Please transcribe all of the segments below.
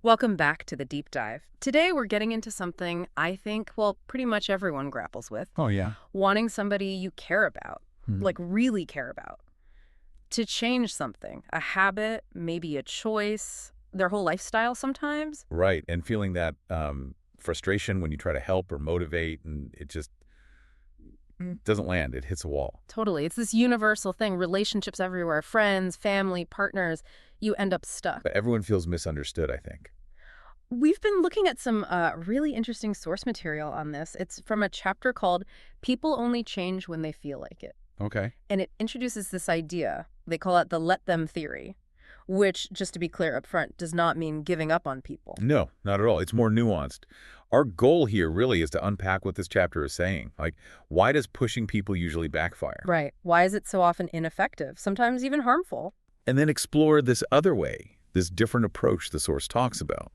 Welcome back to the deep dive. Today we're getting into something I think, well, pretty much everyone grapples with. Oh, yeah. Wanting somebody you care about, Hmm. like really care about, to change something, a habit, maybe a choice, their whole lifestyle sometimes. Right. And feeling that frustration when you try to help or motivate and it just doesn't land. It hits a wall. Totally. It's this universal thing, relationships everywhere, friends, family, partners, you end up stuck. But everyone feels misunderstood, I think. We've been looking at some really interesting source material on this. It's from a chapter called People Only Change When They Feel Like It. Okay. And it introduces this idea. They call it the let them theory, which, just to be clear up front, does not mean giving up on people. No, not at all. It's more nuanced. Our goal here really is to unpack what this chapter is saying. Like, why does pushing people usually backfire? Right. Why is it so often ineffective, sometimes even harmful? And then explore this other way, this different approach the source talks about,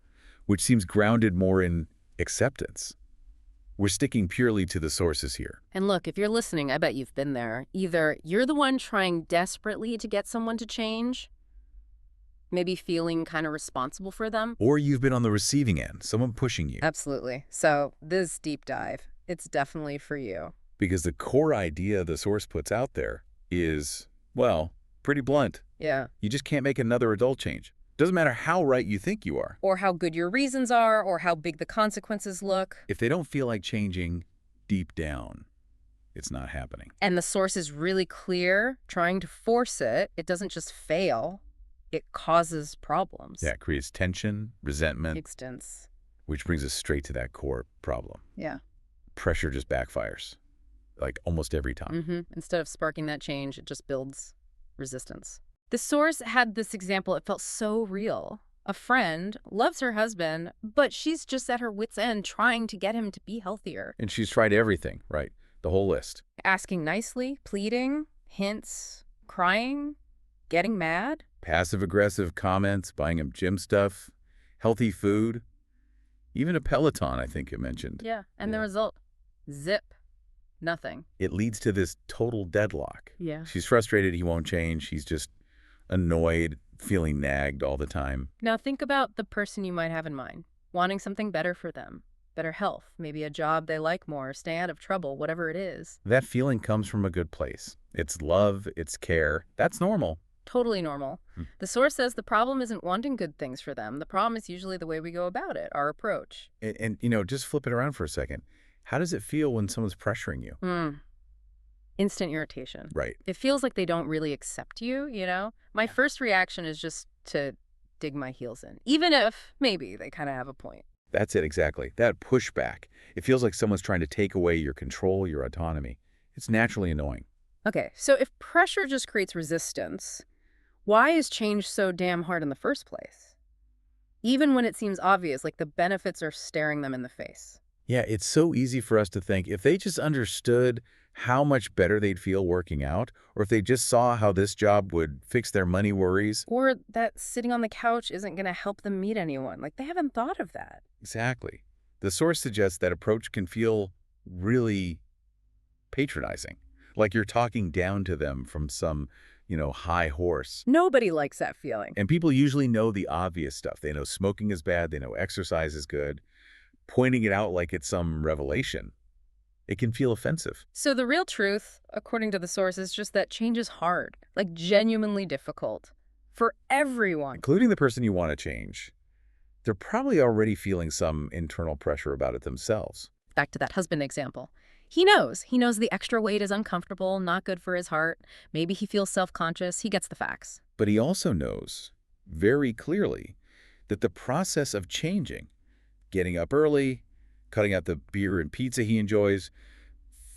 which seems grounded more in acceptance. We're sticking purely to the sources here. And look, if you're listening, I bet you've been there. Either you're the one trying desperately to get someone to change, maybe feeling kind of responsible for them. Or you've been on the receiving end, someone pushing you. Absolutely. So this deep dive, it's definitely for you. Because the core idea the source puts out there is, well, pretty blunt. Yeah. You just can't make another adult change. Doesn't matter how right you think you are. Or how good your reasons are, or how big the consequences look. If they don't feel like changing deep down, it's not happening. And the source is really clear, trying to force it. It doesn't just fail, it causes problems. That creates tension, resentment, Extents. which brings us straight to that core problem. Yeah. Pressure just backfires, like almost every time. Instead of sparking that change, it just builds resistance. The source had this example. It felt so real. A friend loves her husband, but she's just at her wit's end trying to get him to be healthier. And she's tried everything, right? The whole list. Asking nicely, pleading, hints, crying, getting mad. Passive-aggressive comments, buying him gym stuff, healthy food, even a Peloton, I think you mentioned. Yeah. And the Yeah. result? Zip. Nothing. It leads to this total deadlock. Yeah. She's frustrated he won't change. She's just annoyed, feeling nagged all the time. Now think about the person you might have in mind, wanting something better for them, better health, maybe a job they like more, stay out of trouble, whatever it is. That feeling comes from a good place. It's love, it's care. That's normal. Totally normal. The source says the problem isn't wanting good things for them. The problem is usually the way we go about it, our approach. And just flip it around for a second. How does it feel when someone's pressuring you? Instant irritation. Right. It feels like they don't really accept you, you know? My first reaction is just to dig my heels in, even if maybe they kind of have a point. That's it, exactly. That pushback. It feels like someone's trying to take away your control, your autonomy. It's naturally annoying. Okay, so if pressure just creates resistance, why is change so damn hard in the first place? Even when it seems obvious, like the benefits are staring them in the face. Yeah, it's so easy for us to think if they just understood how much better they'd feel working out, or if they just saw how this job would fix their money worries. Or that sitting on the couch isn't going to help them meet anyone. Like, they haven't thought of that. Exactly. The source suggests that approach can feel really patronizing, like you're talking down to them from some, high horse. Nobody likes that feeling. And people usually know the obvious stuff. They know smoking is bad. They know exercise is good. Pointing it out like it's some revelation, it can feel offensive. So the real truth, according to the source, is just that change is hard, like genuinely difficult for everyone. Including the person you want to change. They're probably already feeling some internal pressure about it themselves. Back to that husband example. He knows the extra weight is uncomfortable, not good for his heart. Maybe he feels self-conscious. He gets the facts. But he also knows very clearly that the process of changing, getting up early, cutting out the beer and pizza he enjoys,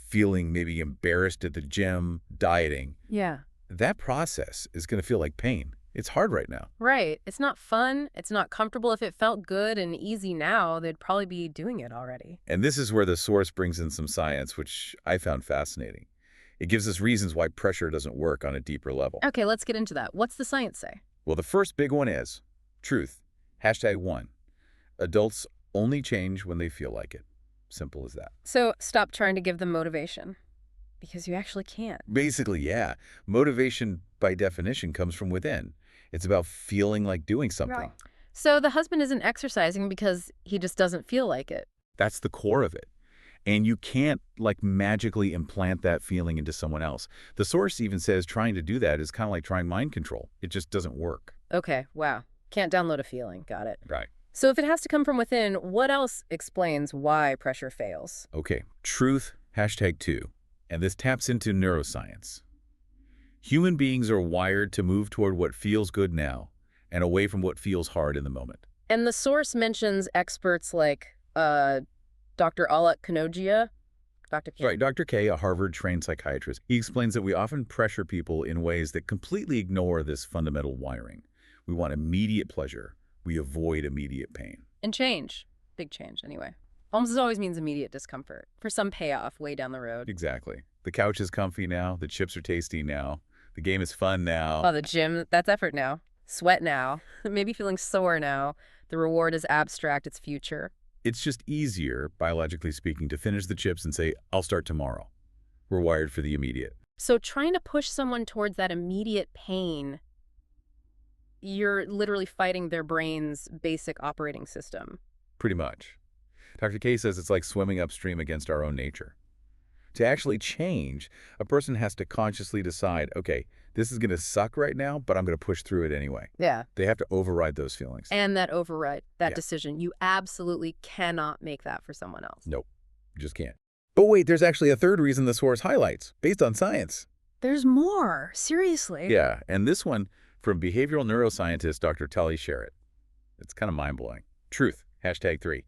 feeling maybe embarrassed at the gym, dieting. Yeah. That process is going to feel like pain. It's hard right now. Right. It's not fun. It's not comfortable. If it felt good and easy now, they'd probably be doing it already. And this is where the source brings in some science, which I found fascinating. It gives us reasons why pressure doesn't work on a deeper level. Okay, let's get into that. What's the science say? Well, the first big one is truth. #1. Adults only change when they feel like it. Simple as that. So stop trying to give them motivation, because you actually can't. Basically, yeah. Motivation, by definition, comes from within. It's about feeling like doing something. Right. So the husband isn't exercising because he just doesn't feel like it. That's the core of it. And you can't, like, magically implant that feeling into someone else. The source even says trying to do that is kind of like trying mind control. It just doesn't work. Okay, wow. Can't download a feeling. Got it. Right. So if it has to come from within, what else explains why pressure fails? Okay. Truth, #2. And this taps into neuroscience. Human beings are wired to move toward what feels good now and away from what feels hard in the moment. And the source mentions experts like Dr. Alok Kanogia, Dr. K. Right. Dr. K, a Harvard-trained psychiatrist, he explains that we often pressure people in ways that completely ignore this fundamental wiring. We want immediate pleasure. We avoid immediate pain. And change. Big change, anyway. Almost always means immediate discomfort for some payoff way down the road. Exactly. The couch is comfy now. The chips are tasty now. The game is fun now. Oh, the gym, that's effort now. Sweat now. Maybe feeling sore now. The reward is abstract, it's future. It's just easier, biologically speaking, to finish the chips and say, I'll start tomorrow. We're wired for the immediate. So trying to push someone towards that immediate pain, you're literally fighting their brain's basic operating system. Pretty much. Dr. K says it's like swimming upstream against our own nature. To actually change, a person has to consciously decide, okay, this is going to suck right now, but I'm going to push through it anyway. Yeah. They have to override those feelings. And that override, that Yeah. decision, you absolutely cannot make that for someone else. Nope, you just can't. But wait, there's actually a third reason the source highlights, based on science. There's more. Seriously. Yeah, and this one from behavioral neuroscientist Dr. Tali Sharot. It's kind of mind-blowing. Truth, #3.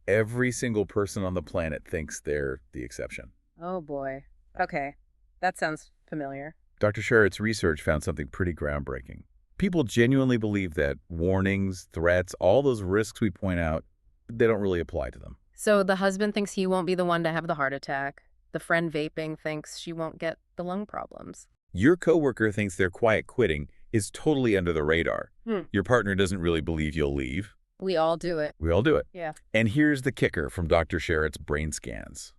Every single person on the planet thinks they're the exception. Oh, boy. Okay. That sounds familiar. Dr. Sharot's research found something pretty groundbreaking. People genuinely believe that warnings, threats, all those risks we point out, they don't really apply to them. So the husband thinks he won't be the one to have the heart attack. The friend vaping thinks she won't get the lung problems. Your coworker thinks their quiet quitting is totally under the radar. Your partner doesn't really believe you'll leave. We all do it. We all do it. Yeah. And here's the kicker from Dr. Sharot's brain scans.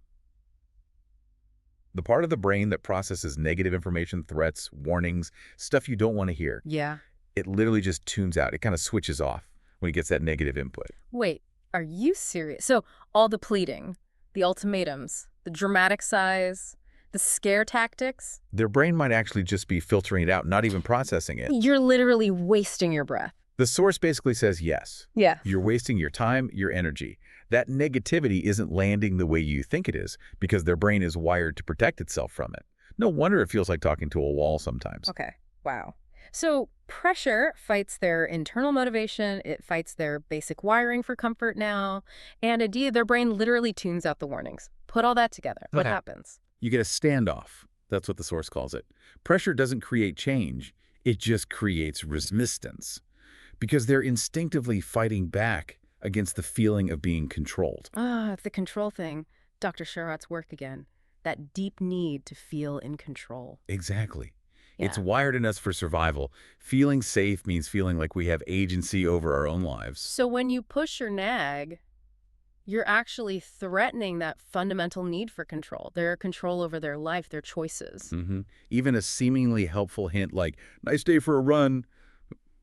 The part of the brain that processes negative information, threats, warnings, stuff you don't want to hear, Yeah. it literally just tunes out. It kind of switches off when it gets that negative input. Wait, are you serious? So all the pleading, the ultimatums, the dramatic sighs, the scare tactics, Their brain might actually just be filtering it out, not even processing it. you're literally wasting your breath. The source basically says yes. Yeah. You're wasting your time, your energy. That negativity isn't landing the way you think it is because their brain is wired to protect itself from it. No wonder it feels like talking to a wall sometimes. Okay. Wow. So pressure fights their internal motivation. It fights their basic wiring for comfort now. And indeed, their brain literally tunes out the warnings. Put all that together. What Okay. happens? You get a standoff. That's what the source calls it. Pressure doesn't create change. It just creates resistance because they're instinctively fighting back against the feeling of being controlled. Ah, the control thing. Dr. Sharot's work again. That deep need to feel in control. Exactly. It's Yeah. wired in us for survival. Feeling safe means feeling like we have agency over our own lives. So when you push or nag, you're actually threatening that fundamental need for control, their control over their life, their choices. Even a seemingly helpful hint like, nice day for a run,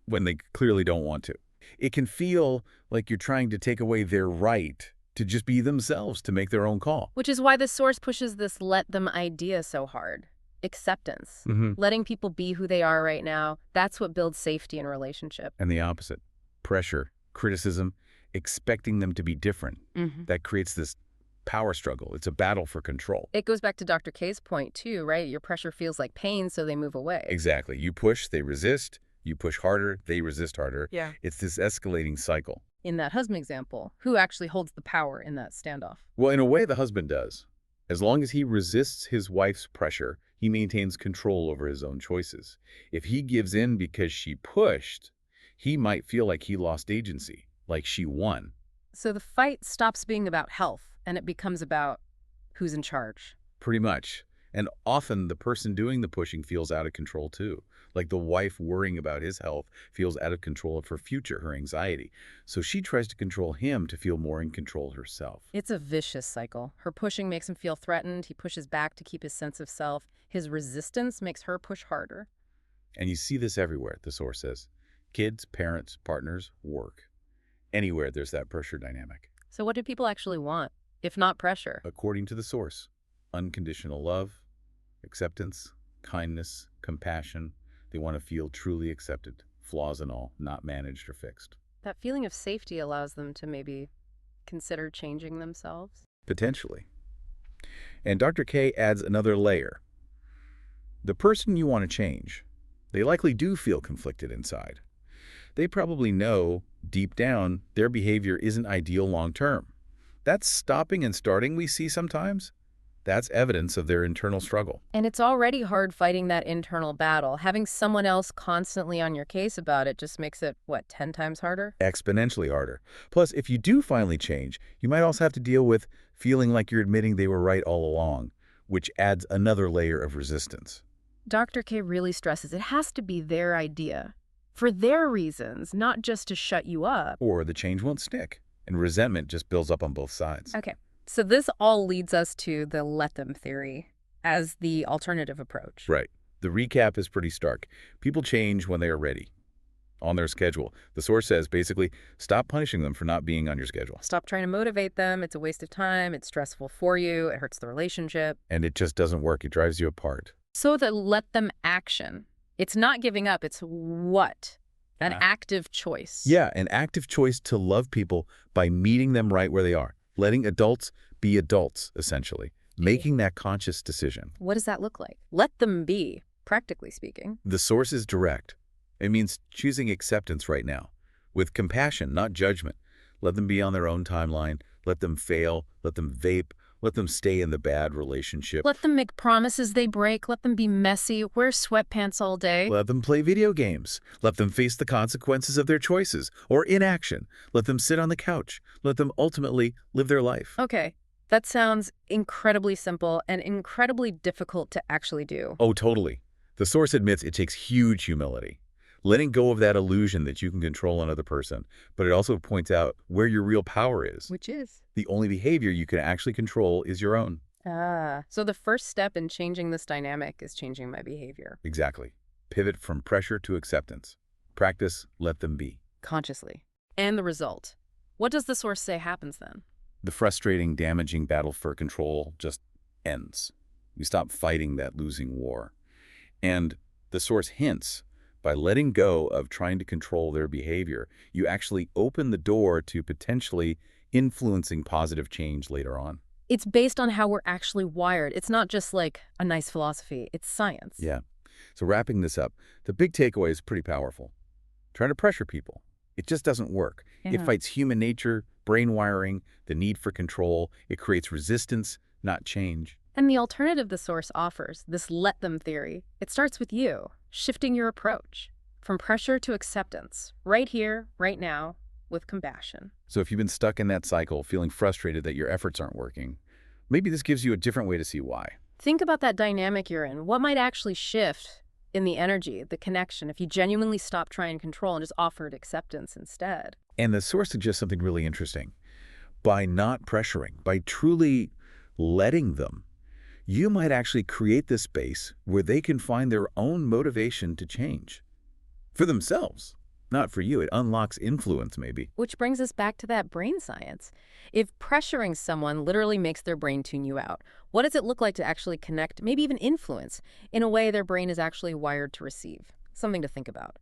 when they clearly don't want to. It can feel like you're trying to take away their right to just be themselves, to make their own call. Which is why the source pushes this let them idea so hard. Acceptance. Letting people be who they are right now, that's what builds safety in a relationship. And the opposite. Pressure, criticism, expecting them to be different. That creates this power struggle. It's a battle for control. It goes back to Dr. K's point too, right? Your pressure feels like pain, so they move away. Exactly. You push, they resist. You push harder, they resist harder. Yeah. It's this escalating cycle. In that husband example, who actually holds the power in that standoff? Well, in a way, the husband does. As long as he resists his wife's pressure, he maintains control over his own choices. If he gives in because she pushed, he might feel like he lost agency, like she won. So the fight stops being about health, and it becomes about who's in charge. Pretty much. And often the person doing the pushing feels out of control too. Like the wife worrying about his health feels out of control of her future, her anxiety. So she tries to control him to feel more in control herself. It's a vicious cycle. Her pushing makes him feel threatened. He pushes back to keep his sense of self. His resistance makes her push harder. And you see this everywhere, the source says. Kids, parents, partners, work. Anywhere there's that pressure dynamic. So what do people actually want, if not pressure? According to the source, unconditional love, acceptance, kindness, compassion. They want to feel truly accepted, flaws and all, not managed or fixed. That feeling of safety allows them to maybe consider changing themselves. Potentially. And Dr. K adds another layer. The person you want to change, they likely do feel conflicted inside. They probably know, deep down, their behavior isn't ideal long-term. That's stopping and starting we see sometimes. That's evidence of their internal struggle. And it's already hard fighting that internal battle. Having someone else constantly on your case about it just makes it, what, 10 times harder? Exponentially harder. Plus, if you do finally change, you might also have to deal with feeling like you're admitting they were right all along, which adds another layer of resistance. Dr. K really stresses it has to be their idea, for their reasons, not just to shut you up. Or the change won't stick, and resentment just builds up on both sides. Okay, so this all leads us to the let them theory as the alternative approach. Right. The recap is pretty stark. People change when they are ready, on their schedule. The source says, basically, stop punishing them for not being on your schedule. Stop trying to motivate them. It's a waste of time. It's stressful for you. It hurts the relationship. And it just doesn't work. It drives you apart. So the let them action. It's not giving up. It's what? An active choice. Yeah, an active choice to love people by meeting them right where they are. Letting adults be adults, essentially. Making that conscious decision. What does that look like? Let them be, practically speaking. The source is direct. It means choosing acceptance right now. With compassion, not judgment. Let them be on their own timeline. Let them fail. Let them vape. Let them stay in the bad relationship. Let them make promises they break. Let them be messy. Wear sweatpants all day. Let them play video games. Let them face the consequences of their choices or inaction. Let them sit on the couch. Let them ultimately live their life. Okay, that sounds incredibly simple and incredibly difficult to actually do. Oh, totally. The source admits it takes huge humility. Letting go of that illusion that you can control another person, but it also points out where your real power is. Which is? The only behavior you can actually control is your own. So the first step in changing this dynamic is changing my behavior. Exactly. Pivot from pressure to acceptance. Practice, let them be. Consciously. And the result. What does the source say happens then? The frustrating, damaging battle for control just ends. You stop fighting that losing war. And the source hints, by letting go of trying to control their behavior, you actually open the door to potentially influencing positive change later on. It's based on how we're actually wired. It's not just like a nice philosophy. It's science. Yeah. So wrapping this up, the big takeaway is pretty powerful. Trying to pressure people. It just doesn't work. It fights human nature, brain wiring, the need for control. It creates resistance, not change. And the alternative the source offers, this let them theory, it starts with you, shifting your approach from pressure to acceptance, right here, right now, with compassion. So if you've been stuck in that cycle, feeling frustrated that your efforts aren't working, maybe this gives you a different way to see why. Think about that dynamic you're in. What might actually shift in the energy, the connection, if you genuinely stop trying to control and just offered acceptance instead? And the source suggests something really interesting. By not pressuring, by truly letting them, you might actually create this space where they can find their own motivation to change. For themselves, not for you. It unlocks influence, maybe. Which brings us back to that brain science. If pressuring someone literally makes their brain tune you out, what does it look like to actually connect, maybe even influence, in a way their brain is actually wired to receive? Something to think about.